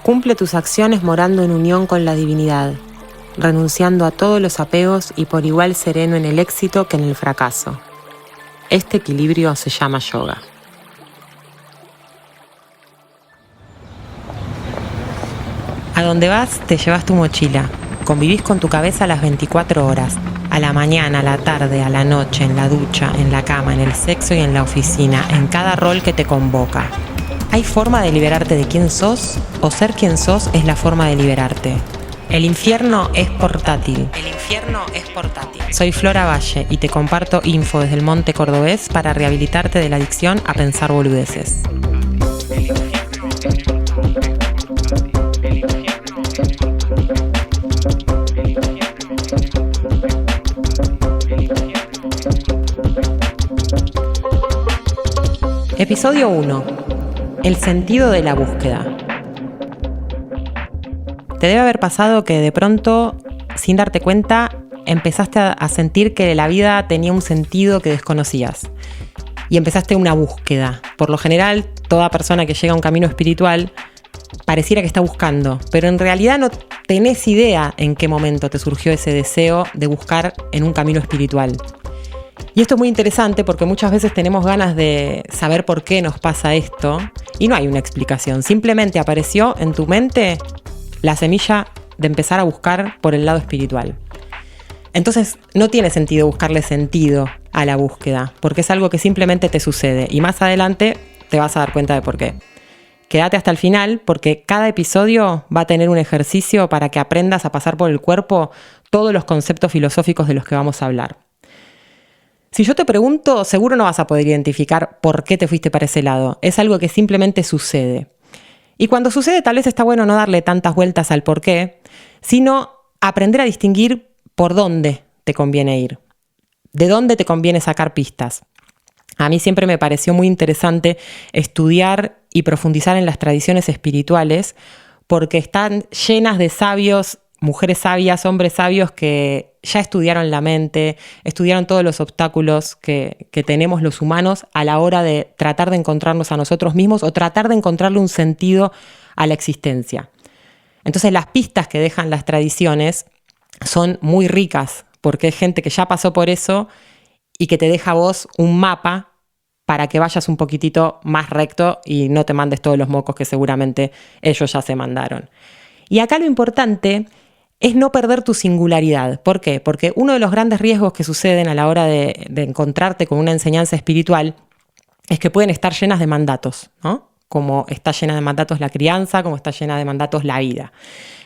Cumple tus acciones morando en unión con la divinidad, renunciando a todos los apegos y por igual sereno en el éxito que en el fracaso. Este equilibrio se llama yoga. A donde vas te llevas tu mochila, convivís con tu cabeza las 24 horas, a la mañana, a la tarde, a la noche, en la ducha, en la cama, en el sexo y en la oficina, en cada rol que te convoca. ¿Hay forma de liberarte de quién sos? ¿O ser quien sos es la forma de liberarte? El infierno es portátil. El infierno es portátil. Soy Flora Valle y te comparto info desde el Monte Cordobés para rehabilitarte de la adicción a pensar boludeces. Episodio 1. El sentido de la búsqueda. Te debe haber pasado que de pronto, sin darte cuenta, empezaste a sentir que la vida tenía un sentido que desconocías. Y empezaste una búsqueda. Por lo general, toda persona que llega a un camino espiritual pareciera que está buscando, pero en realidad no tenés idea en qué momento te surgió ese deseo de buscar en un camino espiritual. Y esto es muy interesante porque muchas veces tenemos ganas de saber por qué nos pasa esto y no hay una explicación. Simplemente apareció en tu mente la semilla de empezar a buscar por el lado espiritual. Entonces no tiene sentido buscarle sentido a la búsqueda porque es algo que simplemente te sucede y más adelante te vas a dar cuenta de por qué. Quédate hasta el final porque cada episodio va a tener un ejercicio para que aprendas a pasar por el cuerpo todos los conceptos filosóficos de los que vamos a hablar. Si yo te pregunto, seguro no vas a poder identificar por qué te fuiste para ese lado. Es algo que simplemente sucede. Y cuando sucede, tal vez está bueno no darle tantas vueltas al por qué, sino aprender a distinguir por dónde te conviene ir, de dónde te conviene sacar pistas. A mí siempre me pareció muy interesante estudiar y profundizar en las tradiciones espirituales porque están llenas de sabios, mujeres sabias, hombres sabios que ya estudiaron la mente, estudiaron todos los obstáculos que tenemos los humanos a la hora de tratar de encontrarnos a nosotros mismos o tratar de encontrarle un sentido a la existencia. Entonces las pistas que dejan las tradiciones son muy ricas porque hay gente que ya pasó por eso y que te deja a vos un mapa para que vayas un poquitito más recto y no te mandes todos los mocos que seguramente ellos ya se mandaron. Y acá lo importante es no perder tu singularidad. ¿Por qué? Porque uno de los grandes riesgos que suceden a la hora de encontrarte con una enseñanza espiritual es que pueden estar llenas de mandatos, ¿no? Como está llena de mandatos la crianza, como está llena de mandatos la vida.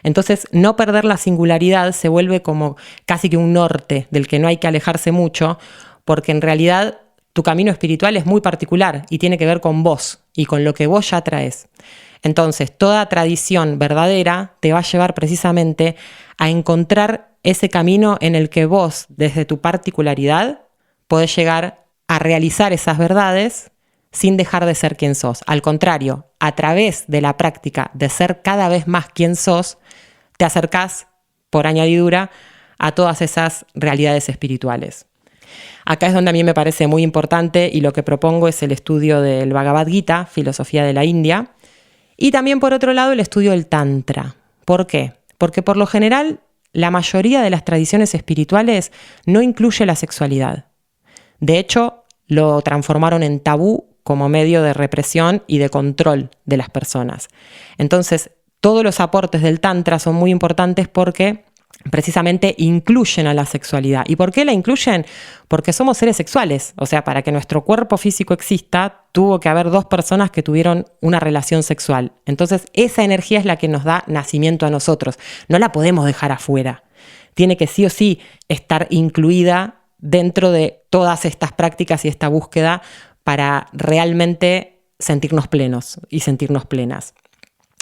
Entonces, no perder la singularidad se vuelve como casi que un norte del que no hay que alejarse mucho, porque en realidad tu camino espiritual es muy particular y tiene que ver con vos y con lo que vos ya traes. Entonces, toda tradición verdadera te va a llevar precisamente a encontrar ese camino en el que vos, desde tu particularidad, podés llegar a realizar esas verdades sin dejar de ser quien sos. Al contrario, a través de la práctica de ser cada vez más quien sos, te acercás, por añadidura, a todas esas realidades espirituales. Acá es donde a mí me parece muy importante y lo que propongo es el estudio del Bhagavad Gita, filosofía de la India, y también por otro lado el estudio del Tantra. ¿Por qué? Porque por lo general la mayoría de las tradiciones espirituales no incluye la sexualidad. De hecho, lo transformaron en tabú como medio de represión y de control de las personas. Entonces, todos los aportes del Tantra son muy importantes porque precisamente incluyen a la sexualidad. ¿Y por qué la incluyen? Porque somos seres sexuales. O sea, para que nuestro cuerpo físico exista, tuvo que haber dos personas que tuvieron una relación sexual. Entonces, esa energía es la que nos da nacimiento a nosotros. No la podemos dejar afuera. Tiene que sí o sí estar incluida dentro de todas estas prácticas y esta búsqueda para realmente sentirnos plenos y sentirnos plenas.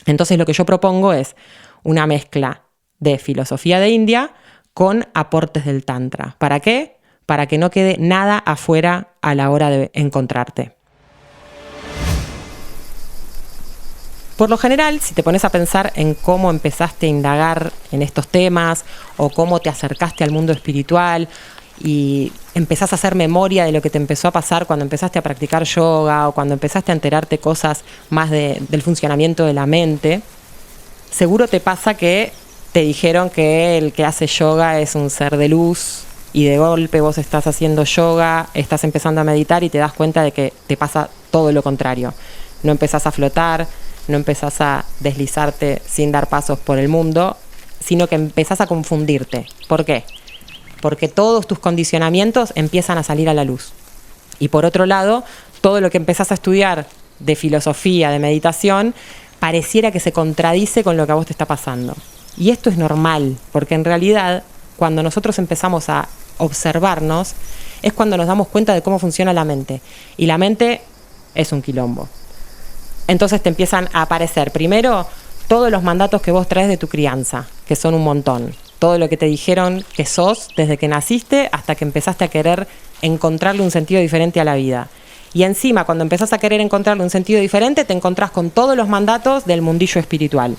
Entonces, lo que yo propongo es una mezcla de filosofía de India con aportes del Tantra. ¿Para qué? Para que no quede nada afuera a la hora de encontrarte. Por lo general, si te pones a pensar en cómo empezaste a indagar en estos temas o cómo te acercaste al mundo espiritual y empezás a hacer memoria de lo que te empezó a pasar cuando empezaste a practicar yoga o cuando empezaste a enterarte cosas más del funcionamiento de la mente, Seguro te pasa que te dijeron que el que hace yoga es un ser de luz y de golpe vos estás haciendo yoga, estás empezando a meditar y te das cuenta de que te pasa todo lo contrario. No empezás a flotar, no empezás a deslizarte sin dar pasos por el mundo, sino que empezás a confundirte. ¿Por qué? Porque todos tus condicionamientos empiezan a salir a la luz. Y por otro lado, todo lo que empezás a estudiar de filosofía, de meditación, pareciera que se contradice con lo que a vos te está pasando. Y esto es normal, porque en realidad, cuando nosotros empezamos a observarnos, es cuando nos damos cuenta de cómo funciona la mente. Y la mente es un quilombo. Entonces te empiezan a aparecer, primero, todos los mandatos que vos traes de tu crianza, que son un montón. Todo lo que te dijeron que sos desde que naciste hasta que empezaste a querer encontrarle un sentido diferente a la vida. Y encima, cuando empezás a querer encontrarle un sentido diferente, te encontrás con todos los mandatos del mundillo espiritual.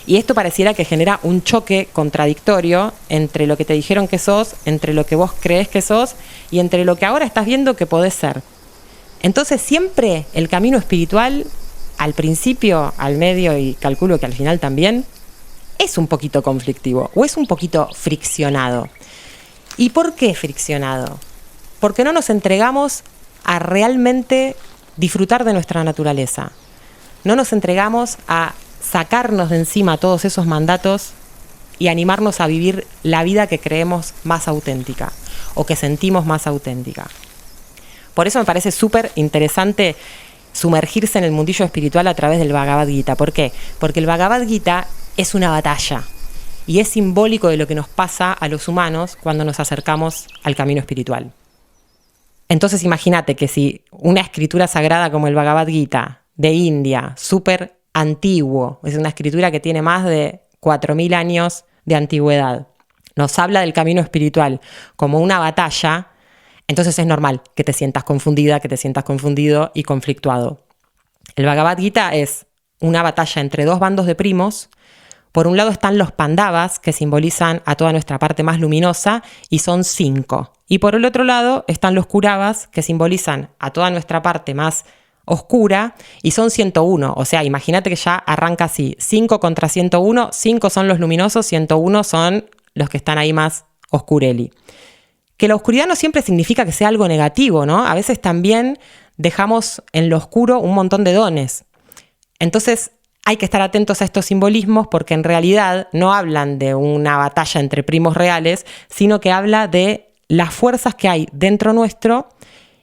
Y esto pareciera que genera un choque contradictorio entre lo que te dijeron que sos, entre lo que vos crees que sos y entre lo que ahora estás viendo que podés ser. Entonces siempre el camino espiritual, al principio, al medio y calculo que al final también, es un poquito conflictivo o es un poquito friccionado. ¿Y por qué friccionado? Porque no nos entregamos a realmente disfrutar de nuestra naturaleza. No nos entregamos a sacarnos de encima todos esos mandatos y animarnos a vivir la vida que creemos más auténtica o que sentimos más auténtica. Por eso me parece súper interesante sumergirse en el mundillo espiritual a través del Bhagavad Gita. ¿Por qué? Porque el Bhagavad Gita es una batalla y es simbólico de lo que nos pasa a los humanos cuando nos acercamos al camino espiritual. Entonces imagínate que si una escritura sagrada como el Bhagavad Gita de India, súper antiguo, es una escritura que tiene más de 4.000 años de antigüedad, nos habla del camino espiritual como una batalla, entonces es normal que te sientas confundida, que te sientas confundido y conflictuado. El Bhagavad Gita es una batalla entre dos bandos de primos. Por un lado están los Pandavas, que simbolizan a toda nuestra parte más luminosa, y son 5. Y por el otro lado están los Kauravas, que simbolizan a toda nuestra parte más oscura, y son 101. O sea, imagínate que ya arranca así, 5 contra 101, 5 son los luminosos, 101 son los que están ahí más oscureli. Que la oscuridad no siempre significa que sea algo negativo, ¿no? A veces también dejamos en lo oscuro un montón de dones. Entonces hay que estar atentos a estos simbolismos porque en realidad no hablan de una batalla entre primos reales, sino que habla de las fuerzas que hay dentro nuestro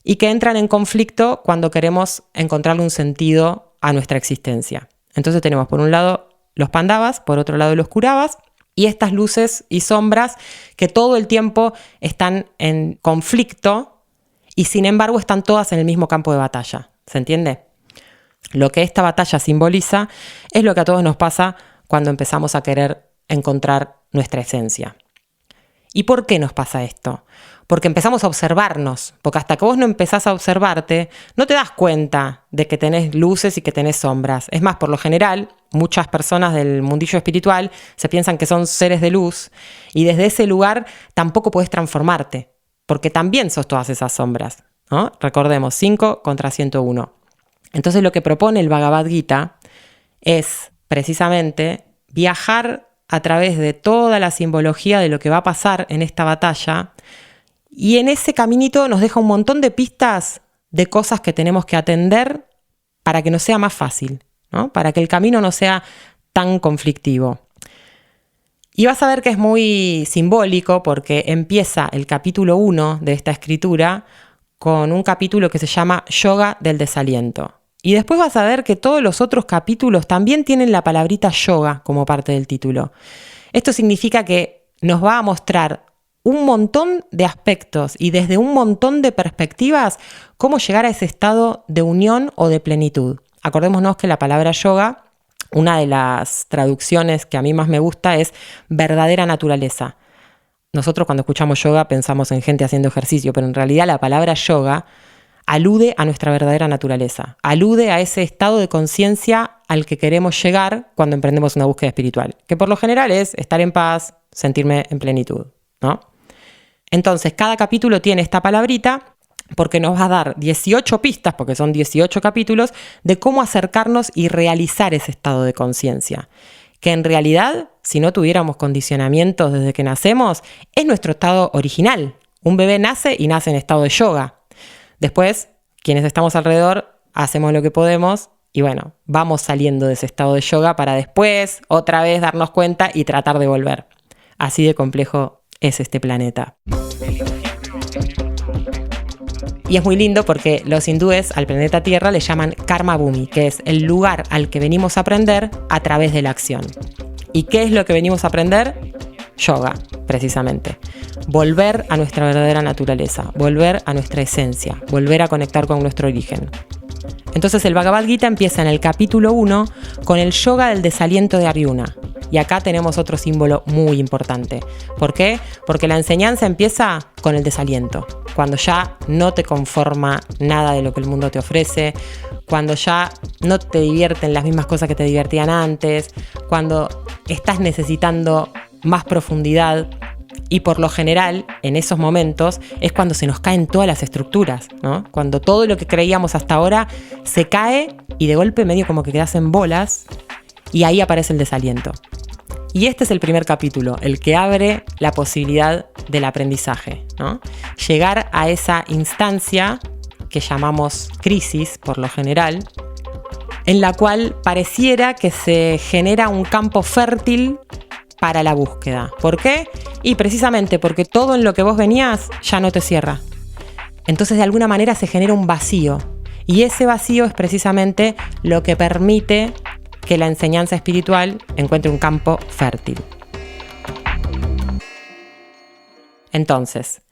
y que entran en conflicto cuando queremos encontrarle un sentido a nuestra existencia. Entonces tenemos por un lado los Pandavas, por otro lado los Kauravas, y estas luces y sombras que todo el tiempo están en conflicto y sin embargo están todas en el mismo campo de batalla. ¿Se entiende? Lo que esta batalla simboliza es lo que a todos nos pasa cuando empezamos a querer encontrar nuestra esencia. ¿Y por qué nos pasa esto? Porque empezamos a observarnos, porque hasta que vos no empezás a observarte, no te das cuenta de que tenés luces y que tenés sombras. Es más, por lo general, muchas personas del mundillo espiritual se piensan que son seres de luz y desde ese lugar tampoco podés transformarte, porque también sos todas esas sombras, ¿no? Recordemos, 5 contra 101. Entonces lo que propone el Bhagavad Gita es precisamente viajar a través de toda la simbología de lo que va a pasar en esta batalla y en ese caminito nos deja un montón de pistas de cosas que tenemos que atender para que nos sea más fácil, ¿no? Para que el camino no sea tan conflictivo. Y vas a ver que es muy simbólico porque empieza el capítulo 1 de esta escritura con un capítulo que se llama Yoga del desaliento. Y después vas a ver que todos los otros capítulos también tienen la palabrita yoga como parte del título. Esto significa que nos va a mostrar un montón de aspectos y desde un montón de perspectivas cómo llegar a ese estado de unión o de plenitud. Acordémonos que la palabra yoga, una de las traducciones que a mí más me gusta es verdadera naturaleza. Nosotros cuando escuchamos yoga pensamos en gente haciendo ejercicio, pero en realidad la palabra yoga alude a nuestra verdadera naturaleza, alude a ese estado de conciencia al que queremos llegar cuando emprendemos una búsqueda espiritual, que por lo general es estar en paz, sentirme en plenitud, ¿no? Entonces, cada capítulo tiene esta palabrita porque nos va a dar 18 pistas, porque son 18 capítulos, de cómo acercarnos y realizar ese estado de conciencia. que en realidad, si no tuviéramos condicionamientos desde que nacemos, es nuestro estado original. Un bebé nace y nace en estado de yoga. Después, quienes estamos alrededor, hacemos lo que podemos y bueno, vamos saliendo de ese estado de yoga para después otra vez darnos cuenta y tratar de volver. Así de complejo es este planeta. Y es muy lindo porque los hindúes al planeta Tierra le llaman Karma Bhumi, que es el lugar al que venimos a aprender a través de la acción. ¿Y qué es lo que venimos a aprender? Yoga, precisamente. Volver a nuestra verdadera naturaleza, volver a nuestra esencia, volver a conectar con nuestro origen. Entonces el Bhagavad Gita empieza en el capítulo 1 con el yoga del desaliento de Arjuna. Y acá tenemos otro símbolo muy importante. ¿Por qué? Porque la enseñanza empieza con el desaliento. Cuando ya no te conforma nada de lo que el mundo te ofrece, cuando ya no te divierten las mismas cosas que te divertían antes, cuando estás necesitando más profundidad. Y por lo general, en esos momentos, es cuando se nos caen todas las estructuras, ¿no? Cuando todo lo que creíamos hasta ahora se cae y de golpe medio como que quedas en bolas y ahí aparece el desaliento. Y este es el primer capítulo, el que abre la posibilidad del aprendizaje, ¿no? Llegar a esa instancia que llamamos crisis, por lo general, en la cual pareciera que se genera un campo fértil para la búsqueda. ¿Por qué? Y precisamente porque todo en lo que vos venías ya no te cierra. Entonces de alguna manera se genera un vacío. Y ese vacío es precisamente lo que permite que la enseñanza espiritual encuentre un campo fértil. Entonces,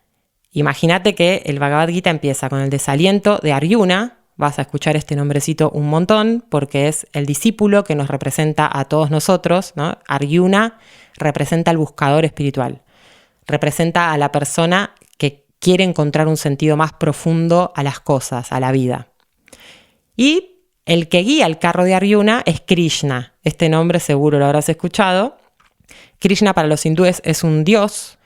imagínate que el Bhagavad Gita empieza con el desaliento de Arjuna. Vas a escuchar este nombrecito un montón porque es el discípulo que nos representa a todos nosotros, ¿no? Arjuna representa al buscador espiritual, representa a la persona que quiere encontrar un sentido más profundo a las cosas, a la vida. Y el que guía el carro de Arjuna es Krishna. Este nombre seguro lo habrás escuchado. Krishna para los hindúes es un dios.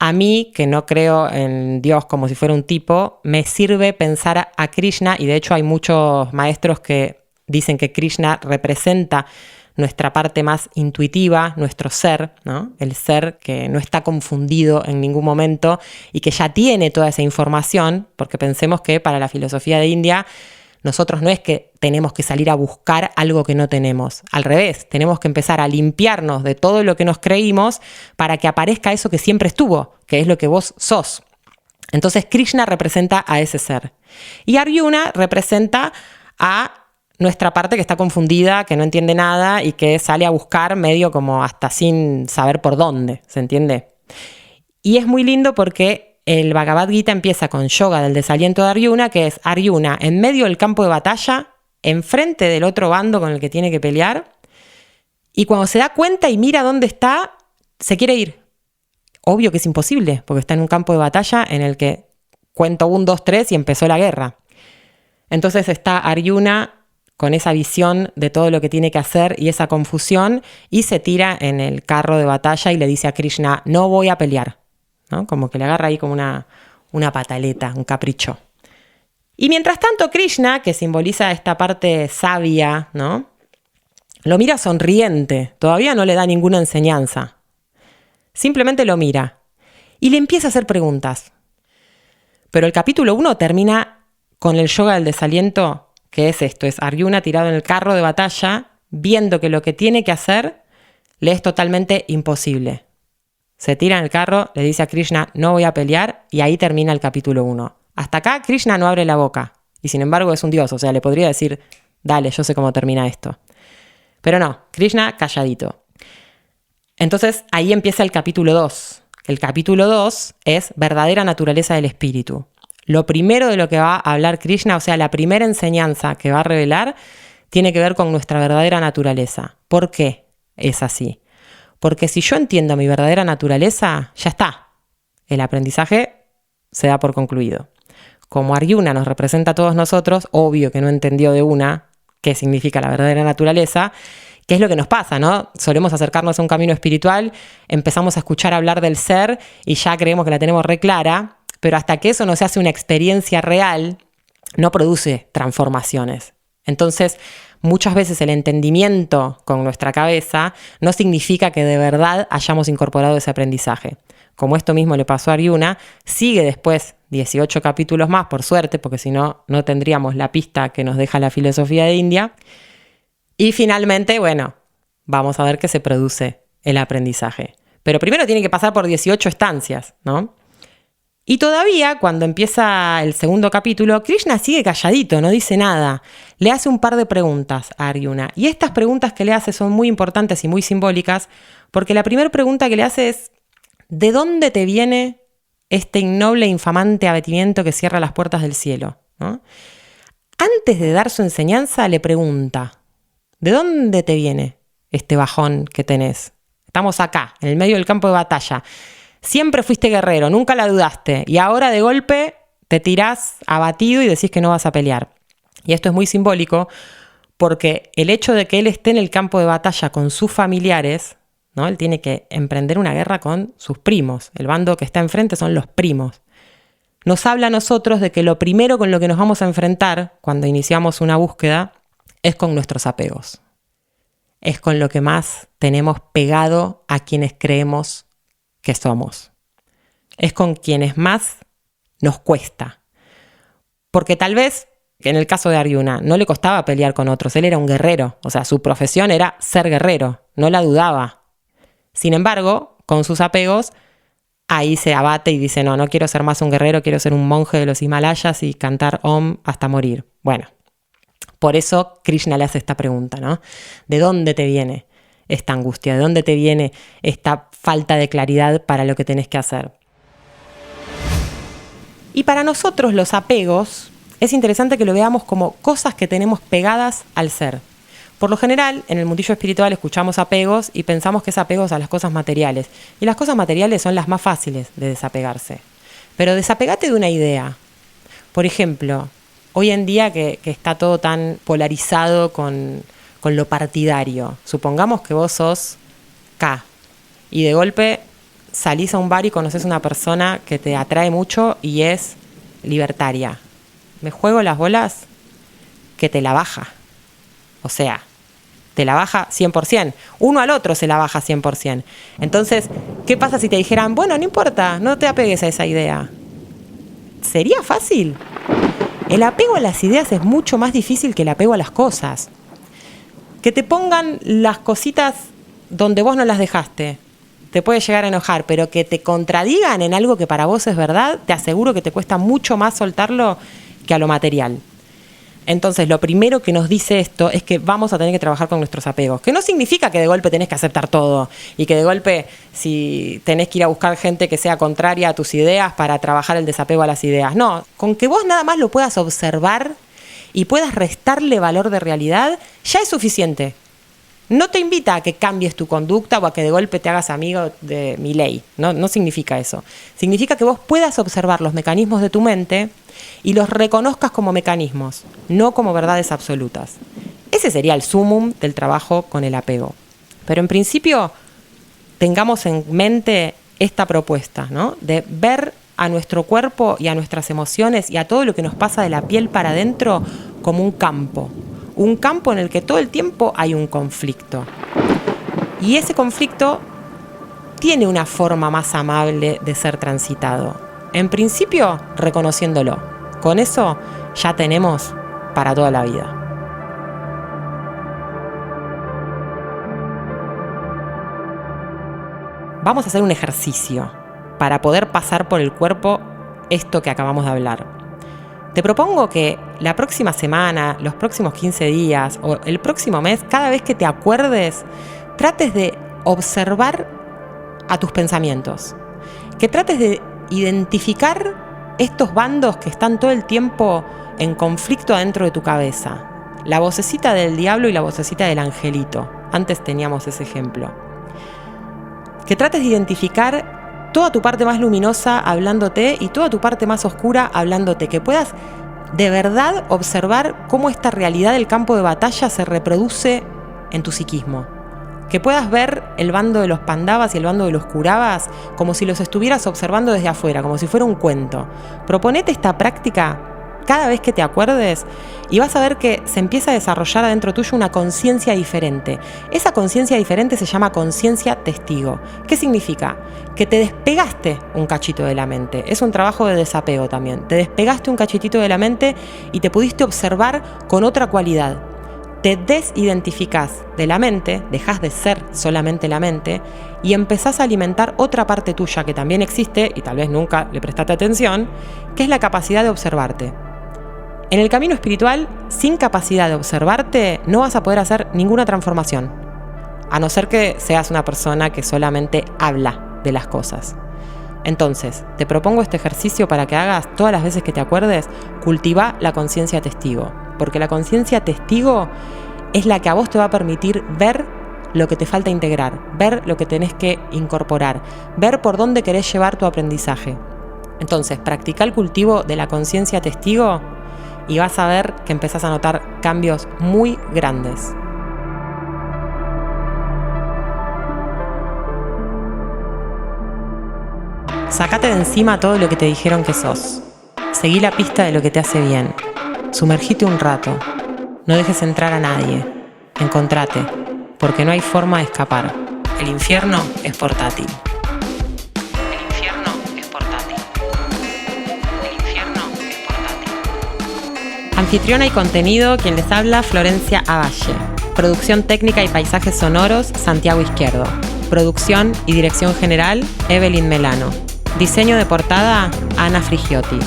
A mí, que no creo en Dios como si fuera un tipo, me sirve pensar a Krishna, y de hecho hay muchos maestros que dicen que Krishna representa nuestra parte más intuitiva, nuestro ser, ¿no? El ser que no está confundido en ningún momento y que ya tiene toda esa información, porque pensemos que para la filosofía de India, nosotros no es que tenemos que salir a buscar algo que no tenemos. Al revés, tenemos que empezar a limpiarnos de todo lo que nos creímos para que aparezca eso que siempre estuvo, que es lo que vos sos. Entonces Krishna representa a ese ser. Y Arjuna representa a nuestra parte que está confundida, que no entiende nada y que sale a buscar medio como hasta sin saber por dónde, ¿se entiende? Y es muy lindo porque el Bhagavad Gita empieza con yoga del desaliento de Arjuna, que es Arjuna en medio del campo de batalla, enfrente del otro bando con el que tiene que pelear, y cuando se da cuenta y mira dónde está, se quiere ir. Obvio que es imposible, porque está en un campo de batalla en el que cuento 1, 2, 3 y empezó la guerra. Entonces está Arjuna con esa visión de todo lo que tiene que hacer y esa confusión, y se tira en el carro de batalla y le dice a Krishna, no voy a pelear, ¿no? Como que le agarra ahí como una pataleta, un capricho. Y mientras tanto Krishna, que simboliza esta parte sabia, ¿no? Lo mira sonriente, todavía no le da ninguna enseñanza. Simplemente lo mira y le empieza a hacer preguntas. Pero el capítulo 1 termina con el yoga del desaliento, que es esto, es Arjuna tirado en el carro de batalla, viendo que lo que tiene que hacer le es totalmente imposible. Se tira en el carro, le dice a Krishna, no voy a pelear, y ahí termina el capítulo 1. Hasta acá Krishna no abre la boca, y sin embargo es un dios, o sea, le podría decir, dale, yo sé cómo termina esto. Pero no, Krishna calladito. Entonces ahí empieza el capítulo 2. El capítulo 2 es verdadera naturaleza del espíritu. Lo primero de lo que va a hablar Krishna, o sea, la primera enseñanza que va a revelar, tiene que ver con nuestra verdadera naturaleza. ¿Por qué es así? Porque si yo entiendo mi verdadera naturaleza, ya está. El aprendizaje se da por concluido. Como Arjuna nos representa a todos nosotros, obvio que no entendió de una qué significa la verdadera naturaleza, que es lo que nos pasa, ¿no? Solemos acercarnos a un camino espiritual, empezamos a escuchar hablar del ser y ya creemos que la tenemos re clara, pero hasta que eso no se hace una experiencia real, no produce transformaciones. Entonces, muchas veces el entendimiento con nuestra cabeza no significa que de verdad hayamos incorporado ese aprendizaje. Como esto mismo le pasó a Arjuna, sigue después 18 capítulos más, por suerte, porque si no, no tendríamos la pista que nos deja la filosofía de India. Y finalmente, bueno, vamos a ver que se produce el aprendizaje. Pero primero tiene que pasar por 18 estancias, ¿no? Y todavía, cuando empieza el segundo capítulo, Krishna sigue calladito, no dice nada. Le hace un par de preguntas a Arjuna. Y estas preguntas que le hace son muy importantes y muy simbólicas, porque la primera pregunta que le hace es: ¿de dónde te viene este innoble e infamante abatimiento que cierra las puertas del cielo? ¿No? Antes de dar su enseñanza, le pregunta: ¿de dónde te viene este bajón que tenés? Estamos acá, en el medio del campo de batalla. Siempre fuiste guerrero, nunca la dudaste, y ahora de golpe te tirás abatido y decís que no vas a pelear. Y esto es muy simbólico porque el hecho de que él esté en el campo de batalla con sus familiares, ¿no? Él tiene que emprender una guerra con sus primos. El bando que está enfrente son los primos. Nos habla a nosotros de que lo primero con lo que nos vamos a enfrentar cuando iniciamos una búsqueda es con nuestros apegos. Es con lo que más tenemos pegado a quienes creemos que somos. Es con quienes más nos cuesta. Porque tal vez, en el caso de Arjuna, no le costaba pelear con otros. Él era un guerrero. O sea, su profesión era ser guerrero. No la dudaba. Sin embargo, con sus apegos, ahí se abate y dice: no quiero ser más un guerrero, quiero ser un monje de los Himalayas y cantar Om hasta morir. Bueno, por eso Krishna le hace esta pregunta, ¿no? ¿De dónde te viene esta angustia? ¿De dónde te viene esta falta de claridad para lo que tenés que hacer? Y para nosotros los apegos es interesante que lo veamos como cosas que tenemos pegadas al ser. Por lo general, en el mundillo espiritual escuchamos apegos y pensamos que es apegos a las cosas materiales. Y las cosas materiales son las más fáciles de desapegarse. Pero desapegate de una idea. Por ejemplo, hoy en día que está todo tan polarizado con lo partidario. Supongamos que vos sos K y de golpe salís a un bar y conoces a una persona que te atrae mucho y es libertaria. ¿Me juego las bolas? Que te la baja. O sea, te la baja 100%. Uno al otro se la baja 100%. Entonces, ¿qué pasa si te dijeran: bueno, no importa, no te apegues a esa idea? ¿Sería fácil? El apego a las ideas es mucho más difícil que el apego a las cosas. Que te pongan las cositas donde vos no las dejaste te puede llegar a enojar, pero que te contradigan en algo que para vos es verdad, te aseguro que te cuesta mucho más soltarlo que a lo material. Entonces, lo primero que nos dice esto es que vamos a tener que trabajar con nuestros apegos. Que no significa que de golpe tenés que aceptar todo y que de golpe si tenés que ir a buscar gente que sea contraria a tus ideas para trabajar el desapego a las ideas. No, con que vos nada más lo puedas observar y puedas restarle valor de realidad, ya es suficiente. No te invita a que cambies tu conducta o a que de golpe te hagas amigo de Milei. No significa eso. Significa que vos puedas observar los mecanismos de tu mente y los reconozcas como mecanismos, no como verdades absolutas. Ese sería el sumum del trabajo con el apego. Pero en principio, tengamos en mente esta propuesta, ¿no? De ver a nuestro cuerpo y a nuestras emociones y a todo lo que nos pasa de la piel para adentro como un campo. Un campo en el que todo el tiempo hay un conflicto. Y ese conflicto tiene una forma más amable de ser transitado. En principio, reconociéndolo. Con eso ya tenemos para toda la vida. Vamos a hacer un ejercicio para poder pasar por el cuerpo esto que acabamos de hablar. Te propongo que la próxima semana, los próximos 15 días o el próximo mes, cada vez que te acuerdes, trates de observar a tus pensamientos. Que trates de identificar estos bandos que están todo el tiempo en conflicto adentro de tu cabeza. La vocecita del diablo y la vocecita del angelito. Antes teníamos ese ejemplo. Que trates de identificar toda tu parte más luminosa hablándote y toda tu parte más oscura hablándote, que puedas de verdad observar cómo esta realidad del campo de batalla se reproduce en tu psiquismo. Que puedas ver el bando de los Pandavas y el bando de los Kauravas como si los estuvieras observando desde afuera, como si fuera un cuento. Proponete esta práctica cada vez que te acuerdes, y vas a ver que se empieza a desarrollar adentro tuyo una conciencia diferente. Esa conciencia diferente se llama conciencia testigo. ¿Qué significa? Que te despegaste un cachito de la mente. Es un trabajo de desapego también. Te despegaste un cachitito de la mente y te pudiste observar con otra cualidad. Te desidentificás de la mente, dejás de ser solamente la mente y empezás a alimentar otra parte tuya que también existe y tal vez nunca le prestaste atención, que es la capacidad de observarte. En el camino espiritual, sin capacidad de observarte, no vas a poder hacer ninguna transformación, a no ser que seas una persona que solamente habla de las cosas. Entonces, te propongo este ejercicio para que hagas todas las veces que te acuerdes, cultiva la conciencia testigo, porque la conciencia testigo es la que a vos te va a permitir ver lo que te falta integrar, ver lo que tenés que incorporar, ver por dónde querés llevar tu aprendizaje. Entonces, practica el cultivo de la conciencia testigo y vas a ver que empezás a notar cambios muy grandes. Sácate de encima todo lo que te dijeron que sos. Seguí la pista de lo que te hace bien. Sumergite un rato. No dejes entrar a nadie. Encontrate, porque no hay forma de escapar. El infierno es portátil. El infierno es portátil. El infierno es portátil. Anfitriona y contenido, quien les habla, Florencia Avalle. Producción técnica y paisajes sonoros, Santiago Izquierdo. Producción y dirección general, Evelyn Melano. Diseño de portada, Ana Frigiotti.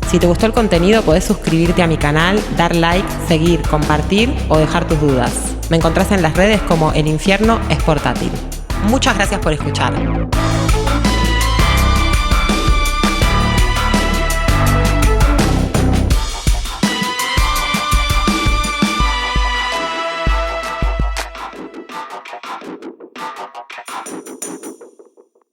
Si te gustó el contenido, podés suscribirte a mi canal, dar like, seguir, compartir o dejar tus dudas. Me encontrás en las redes como El Infierno es Portátil. Muchas gracias por escuchar.